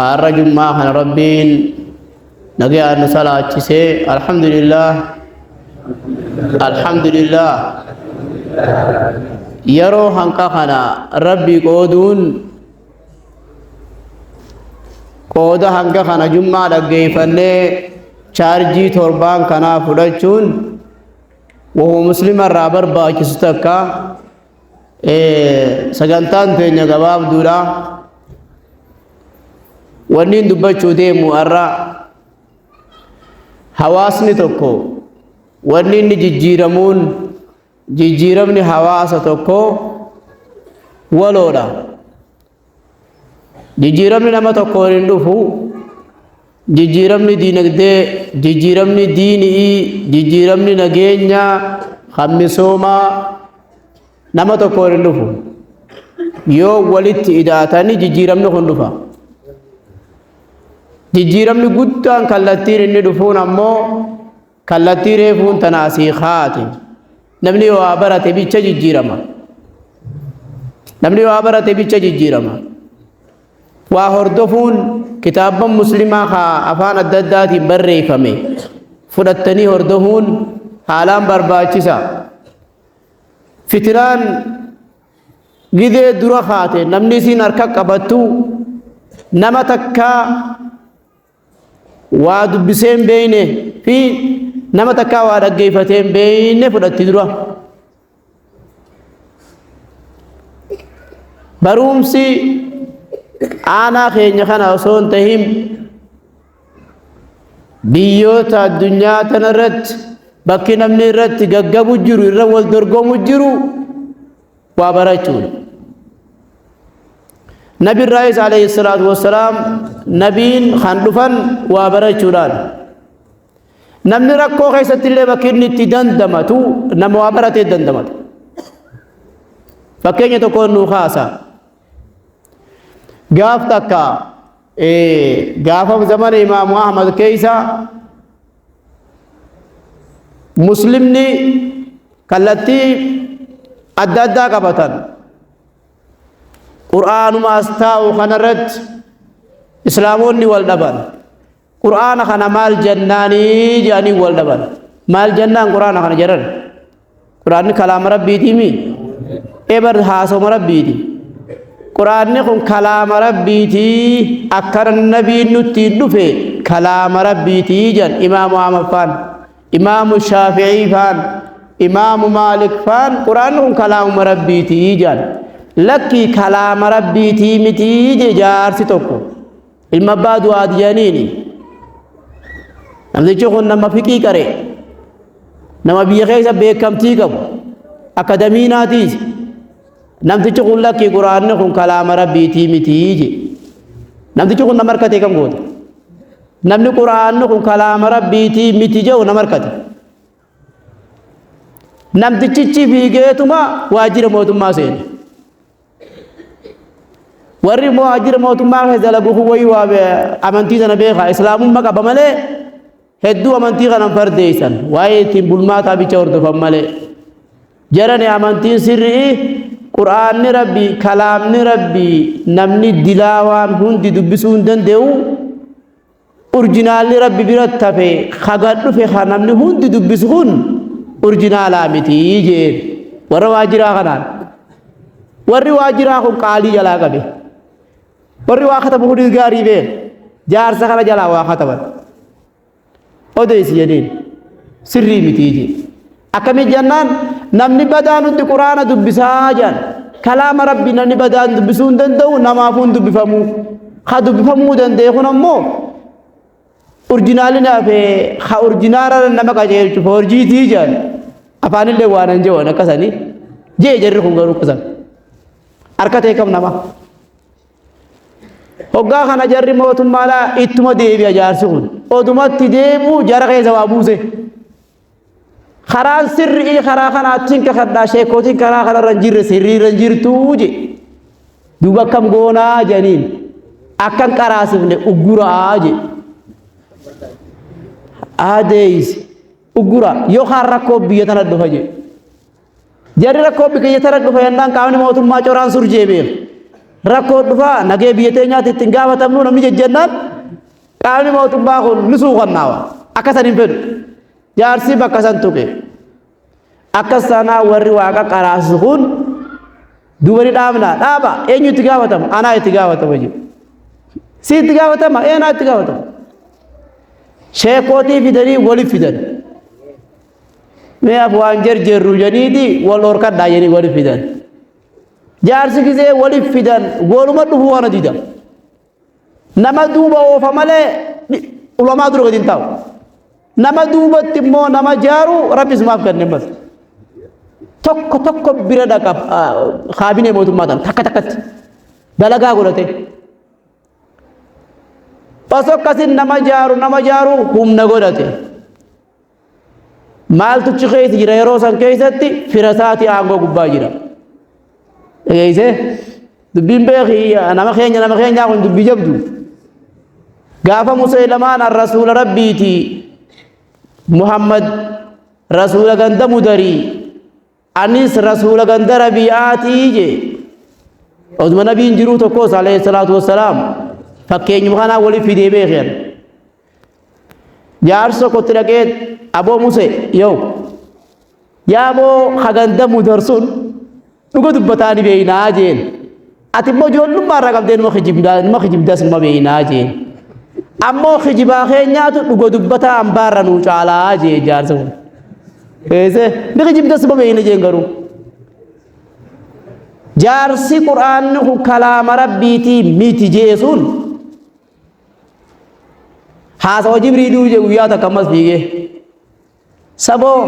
الرجل ما خن ربين نجي أن صلاة سي الحمد لله الحمد لله يرو هنكا خنا ربي قودون قودا هنكا خنا جمعة لقي فني شارجي توربان كنا فلچون وهو مسلم الرابر باكستكا سجنتان تينيا جواب دورا ونين دبچو ديمو أرا حواسني توكو ونين جيجيرمون جيجيرمني حواس توكو ولولا جيجيرمني نما توكو رندفو جيجيرمني دينك دي جيجيرمني ديني جيجيرمني نجينيا خمسوما نما توكو رندفو يو ولت إداتاني جيجيرمني خندفا جيجيرمني قدان كاللتير إني دفون أمو كاللتير فون تناسيخاتي نمني وابرة بيتش جيجيرما نمني وابرة بيتش جيجيرما وهردفون كتابا مسلما خا أفان الددات بري فمي فدتني هردفون حالان برباچسا فتنان غيدي درا خاتي نمني سين أركا قبطو نما تكا وادبسين بينه في نما تكا وادقيفتين بينه فدت درا برومسي أنا خيني خنا وصون تهم بيوتا الدنيا تنرت بكنا من الرت جعبو جرو الرول درجو مجرو وابرچون نبي الرئيس عليه الصلاة والسلام نبين خندفن وابرچونان نمني ركو خيست اللي بكرني تدندمتو نمو وابرت تدندمت فكيني تكون نخاسا غاف تكا غاف زمان امام احمد كيسا مسلمني كالتي أدادا قبطان قرآن ما استاو خنرت إسلاموني والدبان قرآن خنا مال جناني جاني والدبان مال جنان قرآن خنا جرن قرآن كلام ربي تيمي إبر حاسم ربي تي قرآن كن كلام ربي تي أكر النبي نتي دفه كلام ربي تي جن إمام أحمد فان إمام الشافعي فان إمام مالك فان قرآن كن كلام ربي تي جن لكي كلام ربي تي متي جار ستوكو المباد واديانيني نمدي جوخون نما فكي كاري نما بيخيسا بيكم تيكم أكاديميناتيز نمدي جوخون لكي قرآن كن كلام ربي تي متي نمدي جوخون نمركتي كم قود نمني قرآن كن كلام ربي تي متي جو نمركتي نمدي تشي فيجيتما واجر موتما سين warri muhajir mootummaa keessa dalagu huwwii waa amantii sana beekaa islaamummaa qaba malee hedduu amantii kanan fardeessan waa'ee ittiin bulmaataa bicha hordofan malee jarani amantiin sirrii qur'aanni rabbii kalaamni rabbii namni dilaawaan hundi dubbisuu hin danda'u urjinaalli rabbi biratti hafe hagan dhufe ha namni hundi dubbisu kun urjinaalaa mitii jeen warra waajiraa kanaan warri waajiraa kun qaalii jalaa qabe warri waa katabu hudis gaarii bee jaarsa kana jalaa waa kataban odeysi jedheen sirrii mitii jee akkami jennaan namni badaan hundi quraana dubbisaa jaan kalaama rabbii namni badaan dubbisuu hin danda'u namaafuun dubbifamuu ha dubbifamuu danda'e kun ammoo urjinaalli naafee ha urjinaala nama qajeelchu foorjiitii jaan afaanillee waanan jewan akkasanii jee jarri kun garuu kusan harkatee kam nama hoggaa kana jarri mootummaadhaa ittuma deebi'a jaarsi kun odumatti deebi'u jara keessa waa buuse karaan sirrii karaa kanaattiin kakadhaa sheekootiin karaa kanarra hin jirre sirriirra hin jirtuu je duuba akkam goonaa janiin akkan qaraasifne ugguraa je adeeyis uggura yookaan rakkoo biyya tana dhufa je jarri rakkoo biyya tana dhufa yennaan qaamni mootummaa coraan surjee beeku rakkoo dhufaa nagee biyya teenyaatti ittiin gaafatamnu namni jejjennaan qaamni mootummaa kun nisuu qannaawa akkasan hin fedhu jaarsi bakka san tuqe akkas sanaa warri waaqa qaraasisu kun dubani dhaabnaa dhaaba eenyu itti gaafatama anaa itti gaafatama jiru si itti gaafatama eenaa itti gaafatama sheekootii fidanii waliif fidan mee afwaan jarjarru janiiti wal horkadhaa janii waliif fidan jaarsi gisee waliif fidan goluma dhufuu kana dida nama duuba oofa malee ulamaa dura gadi hin taa'u nama duubatti immoo nama jaaru rabbi isumaaf kenne bas tokko tokko bira dhaqa kaabinee mootummaa tan takka takkatti dalagaa godhate osoo akkasin nama jaaru humna godhate maaltu keessa jira yeroo san keessatti fira isaati aangoo gubbaa jira dhageessee dubbiin beekii nama keenya kun dubbii jabdu gaafa Musaylamaan rasuula rabbiiti Muhammad rasuula ganda mudarii anis rasuula ganda rabi'aatii je osuma nabiin jiruu tokkos alayhi salaatu wassalaam fakkeenyuma kanaa waliif fidee beekeen jaarsa tokkotti dhaqee aboo Musee yoo yaaboo haganda mudar sun dhuga dubbataa ni beeynaa jeen ati immoo ijoollummaa irraa qabdee numa kijibdas numa beeynaa jeen ammoo kijibaa keenyaatu dhuga dubbataa hambaarra nuu caalaa jee jaarsa kun eese ni kijibdas numa beeyna jeen garuu jaarsi qur'aanni kun kalaama rabbiitii miti jeesuun haasawa jibriiluu je guyyaa takka ammas fiigee saboo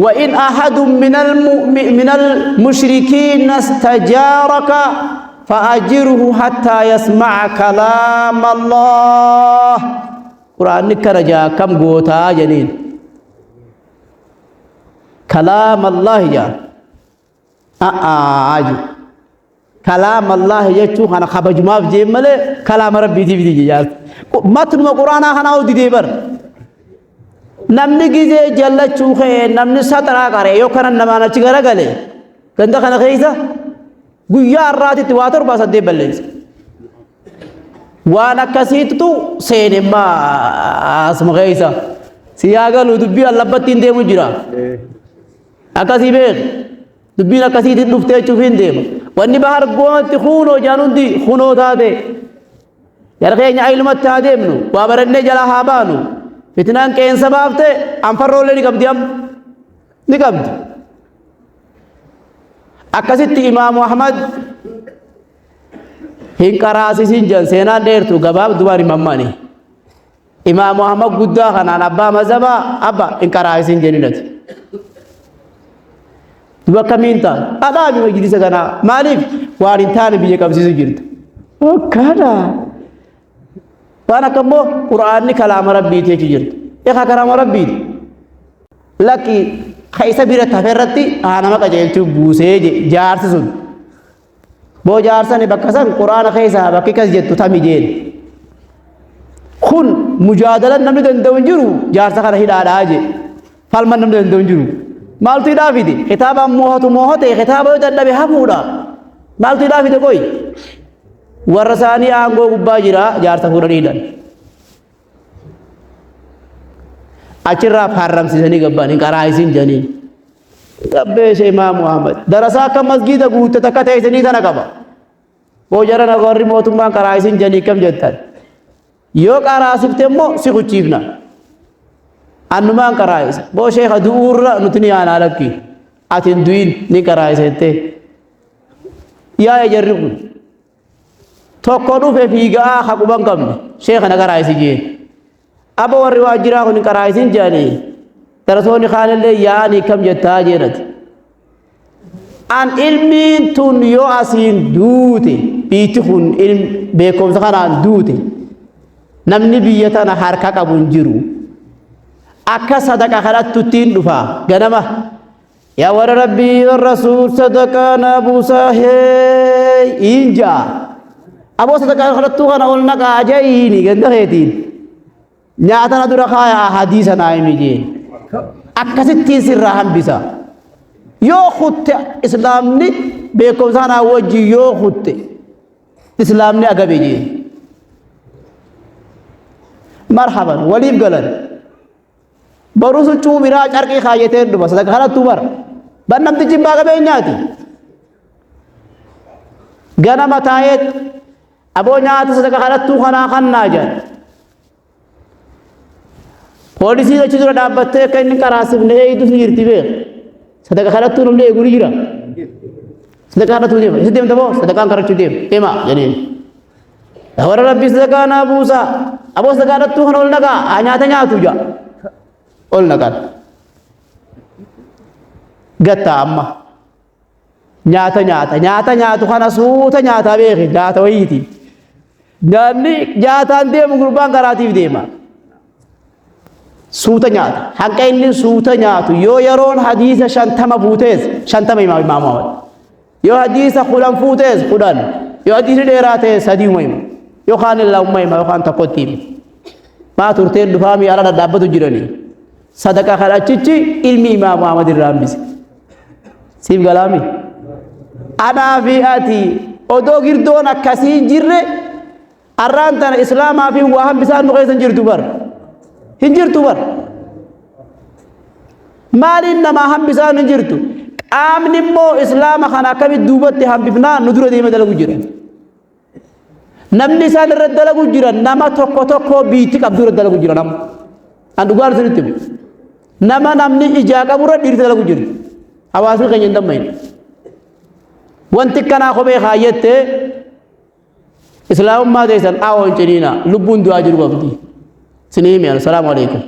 وإن أحد من المشركين استجارك فأجره حتى يسمع كلام الله قرآن كرجا كم قوتا جنين كلام الله جا عاجي كلام الله يجو أنا خبج ما في جمله كلام ربي تي في جال متن القرآن أنا أودي ديبر namni gizee jallachuu kee namni sataraa qaree yookaan namaan achi garagalee ganda kana keessa guyyaa har'aatitti waa 7-8 balleessa waan akkasiitu seenemmaa asuma keessa siyaa galu dubbii allabbatti hin deemu jira akkasii beek dubbiin akkasiitiin dhuftee jechuuf hin deema wanni bahar goomatti kunoo jaanundi kunoo taate yara keenya aylumatti haa deemnu waa barannee jalaa haa baanu فتنان كين سبابته أنفروا لي نقبضي أم نقبض أكسيت إمام أحمد هين كراسي سنجان سينا ديرتو قباب دواري مماني إمام أحمد قد خانا أبا مزبا أبا هين كراسي سنجان نت دوا كمينتا أدامي مجلس كنا مالف وارين تاني بيجي كبسي سجلت وكذا وانا كمو قرآن كلام ربي تيجي إيه كلام ربي لكن خيسة بيرة تفرتي أنا ما كجيل شو بوسه جارسون بو جارسان بكسان قرآن خيسة بكيكس جت تامي جيل خون مجادلة نمني دندون جرو جارسا كره هيدا آجي فالمن نمني دندون جرو مالتي دافيدي خطابا موهت خطابا يتنبه حفودا مالتي دافيدي كوي warrasaanii aangoo gubbaa jira jaarsa fuudhaniidhaan achirraa faarramsiisanii gabbaan hin qaraa'isin janiin qabbeeshe imaam Muhammad darasaa akka masgiida guutte takka teessanii sana qaba boo jarana warri mootummaan qaraa'isin janii kam jettan yoo qaraasifte immoo si kuchiifna annumaan qaraa'isa boo sheekha du'uurra nuti ni aanaa lakki ati hin du'in ni qaraa'isette yaa jarri kun tokko dhufe fiigaa haquban qabne sheekha na qaraa'isi jeen aba warri waajjiraa kun qaraa'isin jaanii darasoonni kaanillee yaanii kam jettaa jeenati an ilmiin tun yoo asiin duute biitti kun beekumsa kanaan duute namni biyya tana harka qabu hin jiru akka sadaqa kanatti ittiin dhufa ganama yaa warra rabbii rasuul sadaqaa naa buusaa hee injaa aboo sadaqaa kanattuu kana ol naqaa ja'iini ganda keetiin nyaatana dura kaaya hadiisa naa himi jeen akkasittiin sirraa hambisa yoo kutte islaamni beekumsa kanaa wajji yoo kutte إسلامني أقبيجي مرحبا وليب قلن بروس الشو مراج أركي خايتين بس لك خلت تمر بنام تجيب باقي بيناتي جانا متايت أبو نيات سدك خلت تو خنا خنا جان polisi da chidura dabbatte kan karasib ne idu sirti be sadaka khalatu no le guri jira sadaka khalatu dem sidem tabo sadaka karachu dem ema yani awara rabbi sadaka na busa abo sadaka khalatu honol naga anya tanya tuja ol naga gatta amma nyata kana suuta nyata be nyata wayiti janni nyata dem gurban karatif dema suuta nyaata hanga inni suuta nyaatu yoo yeroon hadiisa 50 fuutees 50 imaam Ahmad yoo hadiisa 10 fuutees 10 yoo hadiisi dheeraate 3 umayma yoo kaan illa umayma yoo kaan tokkotti maa turteen dhufaami ala dhaabbatu jirani sadaqa kadhachichi ilmi imaam Ahmad irraa hambise siif galaami anaa fi ati odoo girdoon akkasii jirre arraan tana islaamaa fi waa hambisaan nu keessan jirtu bar hinjirtu bar maalin nama hambisaan hinjirtu qaamni immoo islaama kana akkamitti duubatti hambifnaa nu dura deema dalagu jira namni isaan irra dalagu jira nama tokko biitti qabdu irra dalagu jira nama an dhugaan sinitti nama namni ijaa qaburra dhiirti dalagu jira hawaasni keenya hin dammayin wanti kanaa kophee kaayyette islaamummaa teessan aawon ciniina lubbuun du'aa jiru qabdi سنيم السلام عليكم.